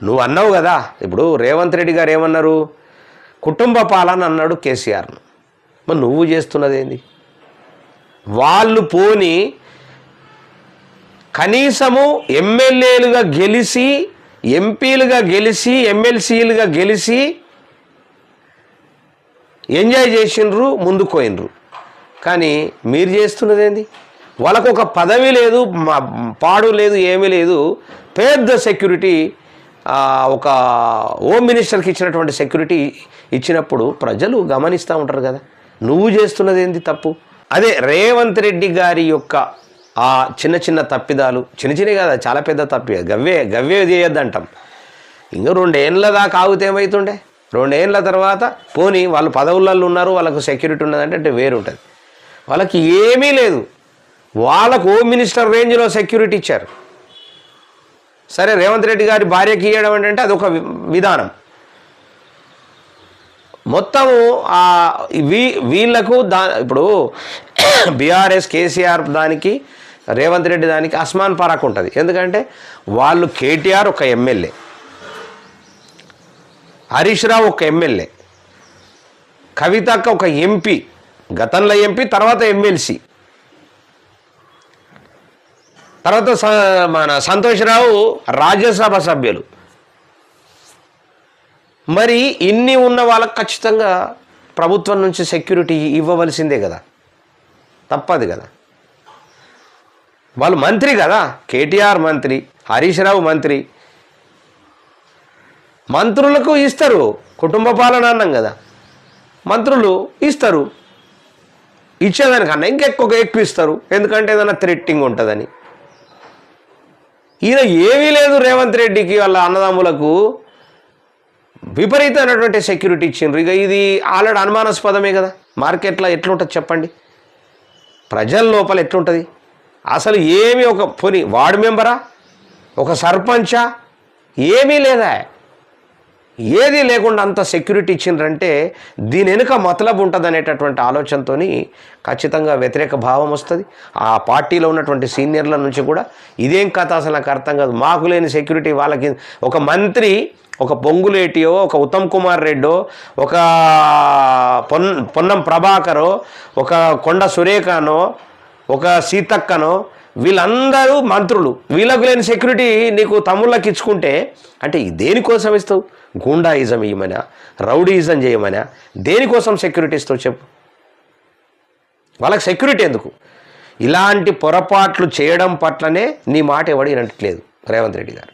నువ్వు అన్నావు కదా, ఇప్పుడు రేవంత్ రెడ్డి గారు ఏమన్నారు, కుటుంబ పాలన అన్నాడు కేసీఆర్ను. మరి నువ్వు చేస్తున్నది ఏంది? వాళ్ళు పోని కనీసము ఎమ్మెల్యేలుగా గెలిచి, ఎంపీలుగా గెలిచి, ఎమ్మెల్సీలుగా గెలిచి ఎంజాయ్ చేసిండ్రు, ముందుకు పోయినరు. కానీ మీరు చేస్తున్నది ఏంది? వాళ్ళకు ఒక పదవి లేదు, పాడు లేదు, ఏమీ లేదు. పెద్ద సెక్యూరిటీ, ఒక హోమ్ మినిస్టర్కి ఇచ్చినటువంటి సెక్యూరిటీ ఇచ్చినప్పుడు ప్రజలు గమనిస్తూ ఉంటారు కదా. నువ్వు చేస్తున్నది ఏంది తప్పు? అదే రేవంత్ రెడ్డి గారి యొక్క ఆ చిన్న చిన్న తప్పిదాలు, చిన్న చిన్నవి కదా, చాలా పెద్ద తప్పి, గవ్వే చేయొద్దంటాం. ఇంకా 2 ఏళ్ళ దాకా ఆగితే ఏమవుతుండే? 2 ఏళ్ళ తర్వాత పోనీ వాళ్ళు పదవులలో ఉన్నారు, వాళ్ళకు సెక్యూరిటీ ఉన్నదంటే వేరు ఉంటుంది. వాళ్ళకి ఏమీ లేదు, వాళ్ళకు హోమ్ మినిస్టర్ రేంజ్లో సెక్యూరిటీ ఇచ్చారు. సరే, రేవంత్ రెడ్డి గారి భార్యకి ఇవ్వడం అంటే అదొక విధానం. మొత్తము వీళ్లకు ఇప్పుడు బీఆర్ఎస్ కేసీఆర్ దానికి, రేవంత్ రెడ్డి దానికి అస్మాన్ పరాక్ ఉంటుంది. ఎందుకంటే వాళ్ళు కేటీఆర్ ఒక ఎమ్మెల్యే, హరీష్ రావు ఒక ఎమ్మెల్యే, కవితక్క ఒక ఎంపీ, గతంలో ఎంపీ, తర్వాత ఎమ్మెల్సీ, తర్వాత మన సంతోష్రావు రాజ్యసభ సభ్యులు. మరి ఇన్ని ఉన్న వాళ్ళకి ఖచ్చితంగా ప్రభుత్వం నుంచి సెక్యూరిటీ ఇవ్వవలసిందే కదా, తప్పదు కదా. వాళ్ళు మంత్రి కదా, కేటీఆర్ మంత్రి, హరీష్ రావు మంత్రి, మంత్రులకు ఇస్తారు. కుటుంబ పాలన అన్నాం కదా, మంత్రులు ఇస్తారు. ఇచ్చేదానికన్నా ఎక్కువ ఇస్తారు, ఎందుకంటే ఏదైనా థ్రెట్టింగ్ ఉంటుందని. ఈయన ఏమీ లేదు, రేవంత్ రెడ్డికి వాళ్ళ అన్నదమ్ములకు విపరీతమైనటువంటి సెక్యూరిటీ ఇచ్చిండ్రు. ఇక ఇది ఆల్రెడీ అనుమానాస్పదమే కదా. మార్కెట్లో ఎట్లుంటుంది చెప్పండి, ప్రజల లోపల ఎట్లుంటుంది? అసలు ఏమీ ఒక పోనీ వార్డు మెంబరా, ఒక సర్పంచా, ఏమీ లేదా, ఏది లేకుండా అంత సెక్యూరిటీ ఇచ్చిండ్రంటే దీని వెనుక మతలబు ఉంటుంది అనేటటువంటి ఆలోచనతో ఖచ్చితంగా వ్యతిరేక భావం వస్తుంది. ఆ పార్టీలో ఉన్నటువంటి సీనియర్ల నుంచి కూడా ఇదేం కథ, అసలు నాకు అర్థం కాదు, మాకు లేని సెక్యూరిటీ వాళ్ళకి. ఒక మంత్రి, ఒక పొంగులేటియో, ఒక ఉత్తమ్ కుమార్ రెడ్డో, ఒక పొన్నం ప్రభాకరో, ఒక కొండ సురేఖనో, ఒక సీతక్కనో, వీళ్ళందరూ మంత్రులు. వీళ్ళకు లేని సెక్యూరిటీ నీకు తమ్ముళ్ళకి ఇచ్చుకుంటే అంటే దేనికోసం ఇస్తావు? గూండాయిజం ఇవ్వమనా, రౌడీయిజం చేయమనా, దేనికోసం సెక్యూరిటీ ఇస్తావు చెప్పు? వాళ్ళకి సెక్యూరిటీ ఎందుకు? ఇలాంటి పొరపాట్లు చేయడం పట్లనే నీ మాట ఎవడు వినట్లేదు రేవంత్ రెడ్డి గారు.